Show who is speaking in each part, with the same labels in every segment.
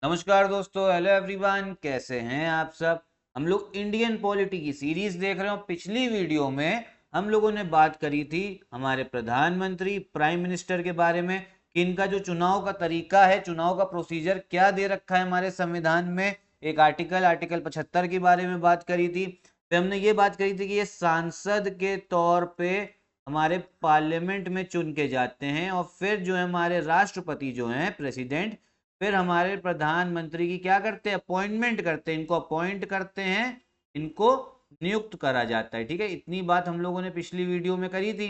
Speaker 1: नमस्कार दोस्तों, hello everyone, कैसे हैं आप सब। हम लोग इंडियन पॉलिटी की सीरीज देख रहे हो। पिछली वीडियो में हम लोगों ने बात करी थी हमारे प्रधानमंत्री प्राइम मिनिस्टर के बारे में कि इनका जो चुनाव का तरीका है, चुनाव का प्रोसीजर क्या दे रखा है हमारे संविधान में। एक आर्टिकल 75 के बारे में बात करी थी। फिर हमने ये बात करी थी कि ये सांसद के तौर पे हमारे पार्लियामेंट में चुन के जाते हैं और फिर जो है हमारे राष्ट्रपति जो हैं प्रेसिडेंट, फिर हमारे प्रधानमंत्री की क्या करते हैं, अपॉइंटमेंट करते हैं, इनको अपॉइंट करते हैं, इनको नियुक्त करा जाता है। ठीक है, इतनी बात हम लोगों ने पिछली वीडियो में करी थी।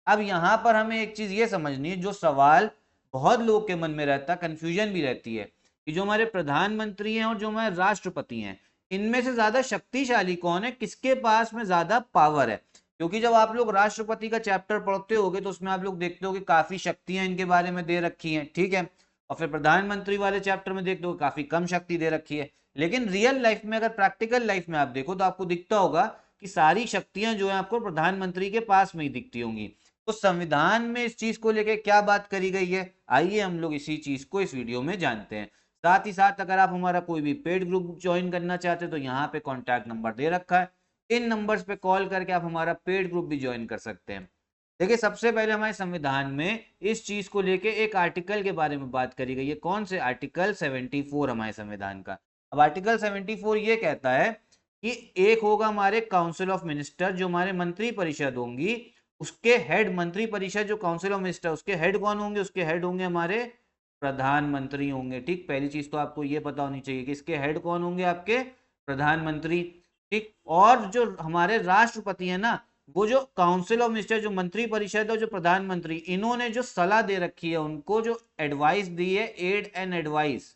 Speaker 1: अब यहां पर हमें एक चीज ये समझनी है, जो सवाल बहुत लोग के मन में रहता है, कंफ्यूजन भी रहती है कि जो हमारे प्रधानमंत्री हैं और जो हमारे राष्ट्रपति हैं, इनमें से ज्यादा शक्तिशाली कौन है, किसके पास में ज्यादा पावर है। क्योंकि जब आप लोग राष्ट्रपति का चैप्टर पढ़ते होगे तो उसमें आप लोग देखते हो कि काफी शक्तियां इनके बारे में दे रखी हैं। ठीक है, और फिर प्रधानमंत्री वाले चैप्टर में देखते हो काफी कम शक्ति दे रखी है। लेकिन रियल लाइफ में, अगर प्रैक्टिकल लाइफ में आप देखो तो आपको दिखता होगा कि सारी शक्तियां जो है आपको प्रधानमंत्री के पास में ही दिखती होंगी। तो संविधान में इस चीज को लेकर क्या बात करी गई है, आइए हम लोग इसी चीज को इस वीडियो में जानते हैं। साथ ही साथ अगर आप हमारा कोई भी पेड ग्रुप ज्वाइन करना चाहते हैं तो यहाँ पे कॉन्टैक्ट नंबर दे रखा है, इन नंबर्स पे कॉल करके आप हमारा पेड ग्रुप भी ज्वाइन कर सकते हैं। देखिए, सबसे पहले हमारे संविधान में इस चीज को लेके एक आर्टिकल के बारे में बात करी गई है। कौन से आर्टिकल 74 हमारे संविधान का। अब आर्टिकल 74 ये कहता है कि एक होगा हमारे काउंसिल ऑफ मिनिस्टर, जो हमारे मंत्री परिषद होंगी, उसके हेड, मंत्री परिषद जो काउंसिल ऑफ मिनिस्टर, उसके हेड कौन होंगे, उसके हेड होंगे हमारे प्रधानमंत्री होंगे। ठीक, पहली चीज तो आपको ये पता होनी चाहिए कि इसके हेड कौन होंगे, आपके प्रधानमंत्री। ठीक, और जो हमारे राष्ट्रपति है ना, वो जो काउंसिल ऑफ मिनिस्टर, जो मंत्री परिषद और जो प्रधानमंत्री, इन्होंने जो सलाह दे रखी है, उनको जो एडवाइस दी है, एड एंड एडवाइस,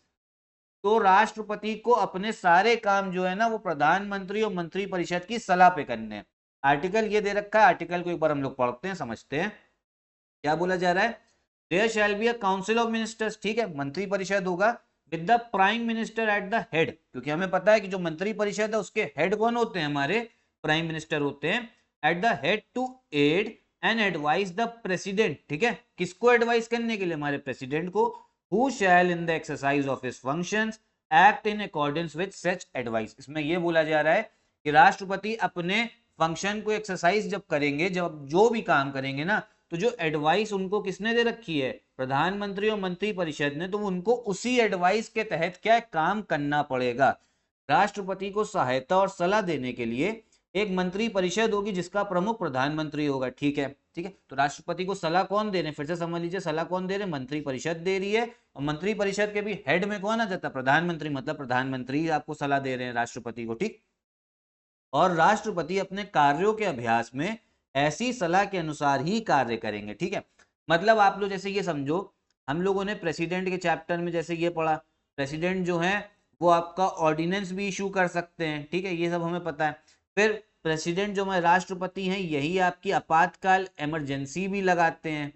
Speaker 1: तो राष्ट्रपति को अपने सारे काम जो है ना वो प्रधानमंत्री और मंत्री परिषद की सलाह पे करने हैं। आर्टिकल ये दे रखा है, आर्टिकल को एक बार हम लोग पढ़ते हैं, समझते हैं क्या बोला जा रहा है। There shall be a council of ministers, ठीक है, मंत्री परिषद होगा, with the prime minister at the head, क्योंकि हमें पता है कि जो मंत्री परिषद है उसके हेड कौन होते हैं, हमारे प्राइम मिनिस्टर होते हैं। At the head to aid and advise the president, ठीक है, किसको एडवाइस करने के लिए, हमारे प्रेसिडेंट को। Who shell in the exercise of his functions act in accordance with such advice. इसमें यह बोला जा रहा है कि राष्ट्रपति अपने फंक्शन को एक्सरसाइज जब करेंगे, जब जो भी काम करेंगे ना, तो जो एडवाइस उनको किसने दे रखी है, प्रधानमंत्री और मंत्री परिषद ने, तो उनको उसी एडवाइस के तहत क्या काम करना पड़ेगा। राष्ट्रपति को सहायता और सलाह देने के लिए एक मंत्री परिषद होगी जिसका प्रमुख प्रधानमंत्री होगा। ठीक है, ठीक है, तो राष्ट्रपति को सलाह कौन दे रहे हैं, फिर से समझ लीजिए, सलाह कौन दे रहे हैं, मंत्री परिषद दे रही है। और मंत्री परिषद के भी हेड में कौन आ जाता है, प्रधानमंत्री, मतलब प्रधानमंत्री आपको सलाह दे रहे हैं राष्ट्रपति को। ठीक, और राष्ट्रपति अपने कार्यों के अभ्यास में ऐसी सलाह के अनुसार ही कार्य करेंगे। ठीक है, मतलब आप लोग जैसे ये समझो, हम लोगों ने प्रेसिडेंट के चैप्टर में जैसे ये पढ़ा, प्रेसिडेंट जो है वो आपका ऑर्डिनेंस भी इशू कर सकते हैं। ठीक है, ये सब हमें पता है। फिर प्रेसिडेंट जो हमारे राष्ट्रपति हैं, यही आपकी आपातकाल इमरजेंसी भी लगाते हैं।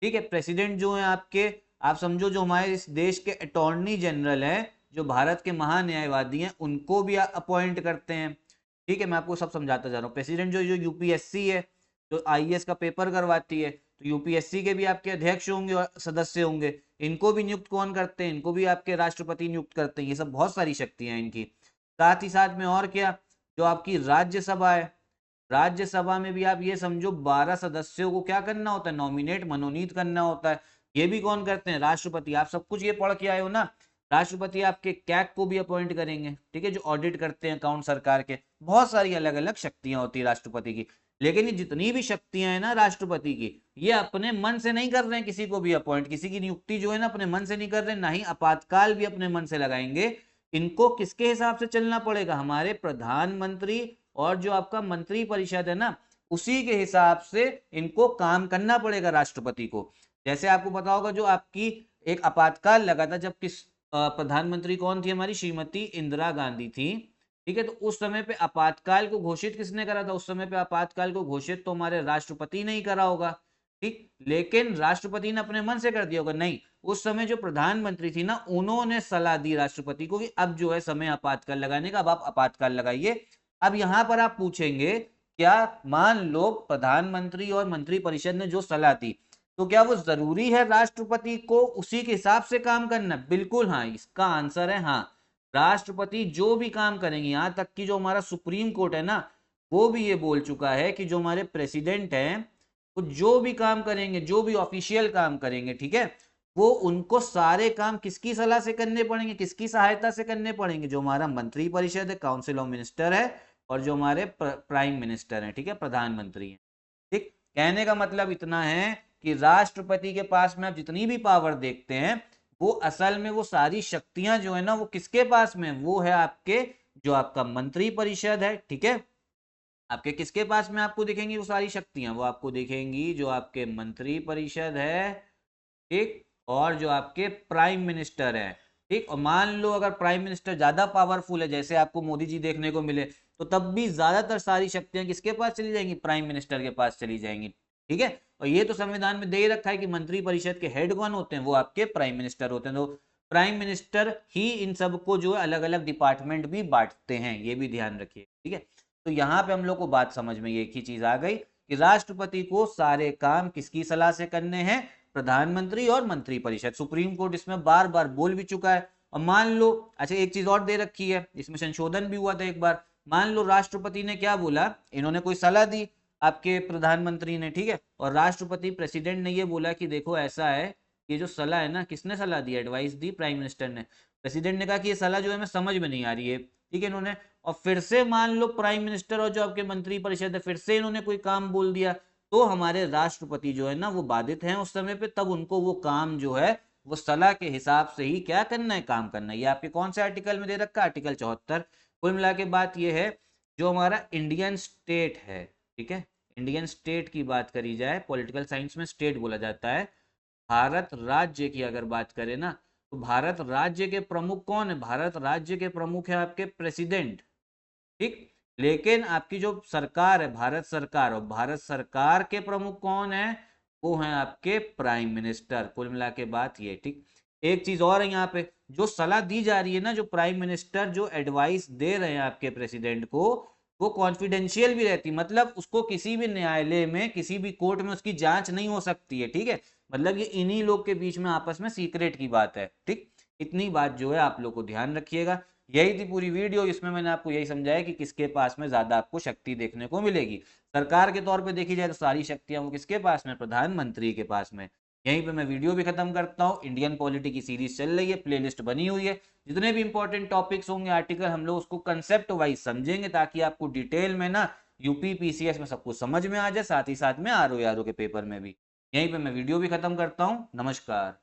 Speaker 1: ठीक है, प्रेसिडेंट जो है आपके, आप समझो जो हमारे इस देश के अटॉर्नी जनरल है, जो भारत के महान्यायवादी हैं, उनको भी अपॉइंट करते हैं। ठीक है, मैं आपको सब समझाता जा रहा हूँ। प्रेसिडेंट जो जो यूपीएससी है, जो आईएएस का पेपर करवाती है, तो यूपीएससी के भी आपके अध्यक्ष होंगे और सदस्य होंगे, इनको भी नियुक्त कौन करते हैं, इनको भी आपके राष्ट्रपति नियुक्त करते हैं। ये सब बहुत सारी शक्तियां हैं इनकी। साथ ही साथ में और क्या, जो आपकी राज्यसभा है, राज्यसभा में भी आप ये समझो 12 सदस्यों को क्या करना होता है, नॉमिनेट, मनोनीत करना होता है। ये भी कौन करते हैं, राष्ट्रपति। आप सब कुछ ये पढ़ के आए हो ना। राष्ट्रपति आपके कैग को भी अपॉइंट करेंगे, ठीक है, जो ऑडिट करते हैं अकाउंट सरकार के। बहुत सारी अलग अलग शक्तियां होती है राष्ट्रपति की। लेकिन ये जितनी भी शक्तियां हैं ना राष्ट्रपति की, ये अपने मन से नहीं कर रहे हैं किसी को भी अपॉइंट, किसी की नियुक्ति जो है ना अपने मन से नहीं कर रहे, ना ही आपातकाल भी अपने मन से लगाएंगे। इनको किसके हिसाब से चलना पड़ेगा, हमारे प्रधानमंत्री और जो आपका मंत्री परिषद है ना, उसी के हिसाब से इनको काम करना पड़ेगा राष्ट्रपति को। जैसे आपको पता होगा, जो आपकी एक आपातकाल लगा था, जब किस प्रधानमंत्री कौन थी, हमारी श्रीमती इंदिरा गांधी थी। ठीक है, तो उस समय पे आपातकाल को घोषित किसने करा था, उस समय पे आपातकाल को घोषित तो हमारे राष्ट्रपति ने ही करा होगा। ठीक, लेकिन राष्ट्रपति ने अपने मन से कर दिया होगा, नहीं, उस समय जो प्रधानमंत्री थी ना, उन्होंने सलाह दी राष्ट्रपति को कि अब जो है समय आपातकाल लगाने का, अब आप आपातकाल लगाइए। अब यहां पर आप पूछेंगे, क्या मान लो प्रधानमंत्री और मंत्री परिषद ने जो सलाह दी, तो क्या वो जरूरी है राष्ट्रपति को उसी के हिसाब से काम करना? बिल्कुल हाँ, इसका आंसर है हाँ। राष्ट्रपति जो भी काम करेंगे, यहां तक कि जो हमारा सुप्रीम कोर्ट है ना, वो भी ये बोल चुका है कि जो हमारे प्रेसिडेंट हैं वो जो भी काम करेंगे, जो भी ऑफिशियल काम करेंगे, ठीक है, वो उनको सारे काम किसकी सलाह से करने पड़ेंगे, किसकी सहायता से करने पड़ेंगे? जो हमारा मंत्री परिषद है, काउंसिल ऑफ मिनिस्टर है, और जो हमारे प्राइम मिनिस्टर है, ठीक है, प्रधानमंत्री है। ठीक, कहने का मतलब इतना है कि राष्ट्रपति के पास में आप जितनी भी पावर देखते हैं, वो असल में वो सारी शक्तियां जो है ना, वो किसके पास में? वो है आपके जो आपका मंत्री परिषद है, ठीक है। आपके किसके पास में आपको दिखेंगी वो सारी शक्तियां? वो आपको दिखेंगी जो आपके मंत्री परिषद है, ठीक, और जो आपके प्राइम मिनिस्टर है, ठीक। और मान लो अगर प्राइम मिनिस्टर ज्यादा पावरफुल है, जैसे आपको मोदी जी देखने को मिले, तो तब भी ज्यादातर सारी शक्तियां किसके पास चली जाएंगी? प्राइम मिनिस्टर के पास चली जाएंगी, ठीक है। और ये तो संविधान में दे ही रखा है कि मंत्री परिषद के हेड कौन होते हैं? वो आपके प्राइम मिनिस्टर होते हैं। तो प्राइम मिनिस्टर ही इन सबको जो है अलग अलग डिपार्टमेंट भी बांटते हैं, ये भी ध्यान रखिए, ठीक है। तो यहाँ पे हम लोग को बात समझ में एक ही चीज आ गई कि राष्ट्रपति को सारे काम किसकी सलाह से करने हैं? प्रधानमंत्री और मंत्री परिषद। सुप्रीम कोर्ट इसमें बार बार बोल भी चुका है। और मान लो, अच्छा एक चीज और दे रखी है, इसमें संशोधन भी हुआ था एक बार। मान लो राष्ट्रपति ने क्या बोला, इन्होंने कोई सलाह दी आपके प्रधानमंत्री ने, ठीक है, और राष्ट्रपति प्रेसिडेंट ने ये बोला कि देखो ऐसा है, ये जो सलाह है ना, किसने सलाह दी? एडवाइस दी प्राइम मिनिस्टर ने। प्रेसिडेंट ने कहा कि ये सलाह जो है मैं समझ में नहीं आ रही है, ठीक है, इन्होंने, और फिर से मान लो प्राइम मिनिस्टर और जो आपके मंत्री परिषद है फिर से इन्होंने कोई काम बोल दिया, तो हमारे राष्ट्रपति जो है ना वो बाधित हैं उस समय पे, तब उनको वो काम जो है वो सलाह के हिसाब से ही क्या करना है? काम करना है। ये आपके कौन से आर्टिकल में दे रखा है? आर्टिकल 74। कुल मिला के बात ये है, जो हमारा इंडियन स्टेट है, ठीक है, इंडियन स्टेट की बात करी जाए, पॉलिटिकल साइंस में स्टेट बोला जाता है। भारत राज्य की अगर बात करें ना, तो भारत राज्य के प्रमुख कौन है? भारत राज्य के प्रमुख है आपके प्रेसिडेंट, ठीक। लेकिन आपकी जो सरकार है भारत सरकार, और भारत सरकार के प्रमुख कौन है? वो हैं आपके प्राइम मिनिस्टर। कुल मिला के बात ये, ठीक। एक चीज और है यहाँ पे, जो सलाह दी जा रही है ना, जो प्राइम मिनिस्टर जो एडवाइस दे रहे हैं आपके प्रेसिडेंट को, वो कॉन्फिडेंशियल भी रहती, मतलब उसको किसी भी न्यायालय में, किसी भी कोर्ट में उसकी जांच नहीं हो सकती है, ठीक है। मतलब ये इन्हीं लोग के बीच में आपस में सीक्रेट की बात है, ठीक। इतनी बात जो है आप लोग को ध्यान रखिएगा। यही थी पूरी वीडियो, इसमें मैंने आपको यही समझाया कि किसके पास में ज्यादा आपको शक्ति देखने को मिलेगी। सरकार के तौर पे देखी जाए तो सारी शक्तियां वो किसके पास में? प्रधानमंत्री के पास में। यहीं पे मैं वीडियो भी खत्म करता हूँ। इंडियन पॉलिटी की सीरीज चल रही है, प्लेलिस्ट बनी हुई है, जितने भी इंपॉर्टेंट टॉपिक्स होंगे, आर्टिकल, हम लोग उसको कंसेप्ट वाइज समझेंगे, ताकि आपको डिटेल में ना यूपी पीसीएस में सब कुछ समझ में आ जाए, साथ ही साथ में आरओ के पेपर में भी। यहीं पे मैं वीडियो भी खत्म करता हूँ। नमस्कार।